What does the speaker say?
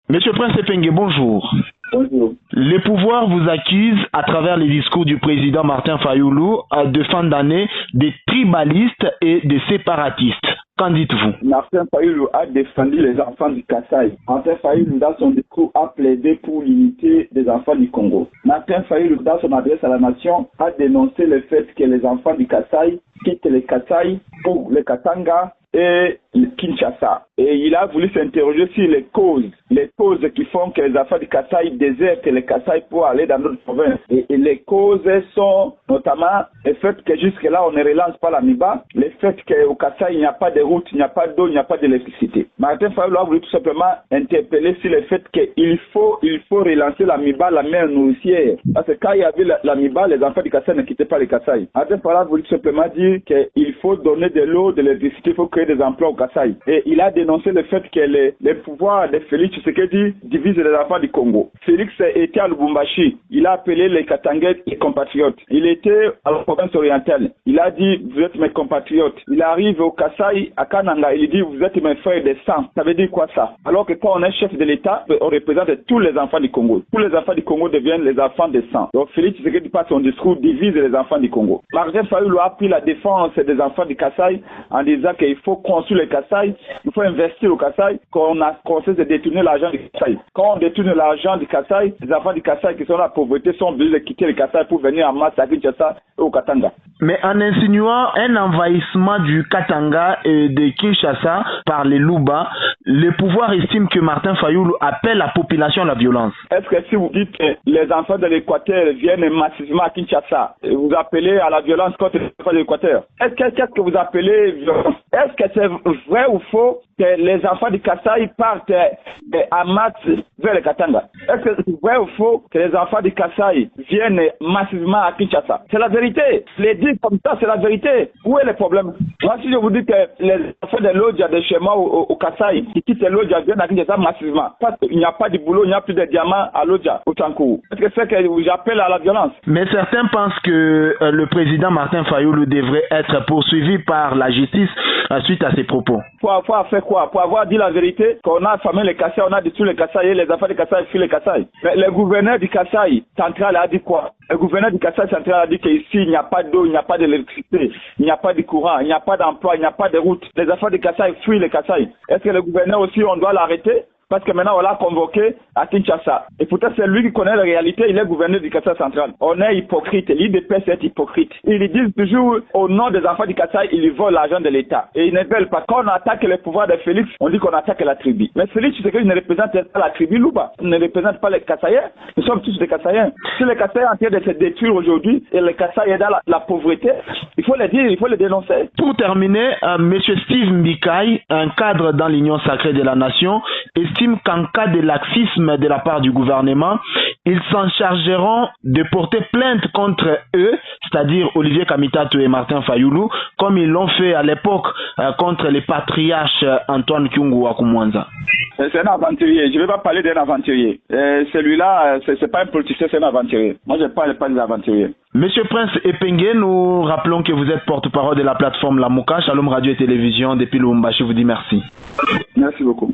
Monsieur Prince Epenge, bonjour. Bonjour. Les pouvoirs vous accusent, à travers les discours du président Martin Fayoulou, de fin d'année, des tribalistes et des séparatistes. Qu'en dites-vous? Martin Fayoulou a défendu les enfants du Kasaï. Martin Fayoulou, dans son discours, a plaidé pour l'unité des enfants du Congo. Martin Fayoulou, dans son adresse à la nation, a dénoncé le fait que les enfants du Kasaï quittent les Kasaï pour le Katanga et le Kinshasa. Et il a voulu s'interroger sur les causes qui font que les enfants du Kasaï désertent les Kasaï pour aller dans notre province. Et les causes sont notamment le fait que jusque-là, on ne relance pas l'AMIBA, le fait qu'au Kasaï, il n'y a pas de route, il n'y a pas d'eau, il n'y a pas d'électricité. Martin Fayoulou a voulu tout simplement interpeller sur le fait qu'il faut relancer l'AMIBA, la mer nourricière. Parce que quand il y avait l'AMIBA, les enfants du Kasaï ne quittaient pas les Kasaï. Martin Fayoulou a voulu tout simplement dire qu'il faut donner de l'eau, de l'électricité, il faut créer des emplois au Kasaï. Et il a dénoncé le fait que les pouvoirs de Félix Tshisekedi divisent les enfants du Congo. Félix était à Lubumbashi. Il a appelé les Katangais les compatriotes. Il était à la province orientale. Il a dit, vous êtes mes compatriotes. Il arrive au Kasaï, à Kananga. Il dit, vous êtes mes frères de sang. Ça veut dire quoi ça? Alors que quand on est chef de l'État, on représente tous les enfants du Congo. Tous les enfants du Congo deviennent les enfants de sang. Donc Félix Tshisekedi, par son discours, divise les enfants du Congo. Martin Fayoulou a pris la défense des enfants du Kasaï en disant qu'il faut construire le Kasaï, il faut investir au Kasaï, qu'on cesse de détourner l'argent du Kasaï. Quand on détourne l'argent du Kasaï, les enfants du Kasaï qui sont dans la pauvreté sont obligés de quitter le Kasaï pour venir en masse à Kinshasa et au Katanga. Mais en insinuant un envahissement du Katanga et de Kinshasa par les Luba, le pouvoir estime que Martin Fayoulou appelle la population à la violence. Est-ce que si vous dites que les enfants de l'Équateur viennent massivement à Kinshasa, vous appelez à la violence contre les enfants de l'Équateur? Qu'est-ce que vous appelez violence? Est-ce que c'est vrai ou faux que les enfants du Kasaï partent à masse vers le Katanga? Est-ce que c'est vrai ou faux que les enfants du Kasaï viennent massivement à Kinshasa? C'est la vérité. Les dire comme ça, c'est la vérité. Où est le problème? Moi, si je vous dis que les enfants de l'Odja de chez moi au Kasaï, qui quittent l'Odja, viennent à Kinshasa massivement, parce qu'il n'y a pas de boulot, il n'y a plus de diamants à l'Odja, au Tankou. Est-ce que c'est que j'appelle à la violence? Mais certains pensent que le président Martin Fayoulou devrait être poursuivi par la justice suite à ses propos. Pour avoir fait quoi? Pour avoir dit la vérité, qu'on a affamé les Kasaï, on a détruit les Kasaï et les enfants du Kasaï fuient les Kasaï. Mais le gouverneur du Kasaï central a dit quoi? Le gouverneur du Kasaï central a dit qu'ici, il n'y a pas d'eau, il n'y a pas d'électricité, il n'y a pas de courant, il n'y a pas d'emploi, il n'y a pas de route. Les enfants du Kasaï fuient les Kasaï. Est-ce que le gouverneur aussi, on doit l'arrêter? Parce que maintenant, on l'a convoqué à Kinshasa. Et pourtant, c'est lui qui connaît la réalité, il est gouverneur du Kasaï central. On est hypocrite, l'IDPS est hypocrite. Ils disent toujours, au nom des enfants du Kasaï, ils volent l'argent de l'État. Et ils ne veulent pas. Quand on attaque le pouvoir de Félix, on dit qu'on attaque la tribu. Mais Félix, c'est qu'il ne représente pas la tribu Luba. Il ne représente pas les Kasaïens. Nous sommes tous des Kasaïens. Si les Kasaïens sont en train de se détruire aujourd'hui, et les Kasaïs sont dans la pauvreté, il faut le dire, il faut le dénoncer. Pour terminer, M. Steve Mbikai, un cadre dans l'Union sacrée de la nation, estime qu'en cas de laxisme de la part du gouvernement, ils s'en chargeront de porter plainte contre eux, c'est-à-dire Olivier Kamitatou et Martin Fayoulou, comme ils l'ont fait à l'époque contre les patriarches Antoine Kyungu Akumwanza. C'est un aventurier, je ne vais pas parler d'un aventurier. Celui-là, c'est pas un politicien, c'est un aventurier. Moi, je ne parle pas des aventuriers. Monsieur Prince Epenge, nous rappelons que vous êtes porte-parole de la plateforme Lamuka. Shalom Radio et Télévision depuis Lubumbashi vous dit merci. Merci beaucoup.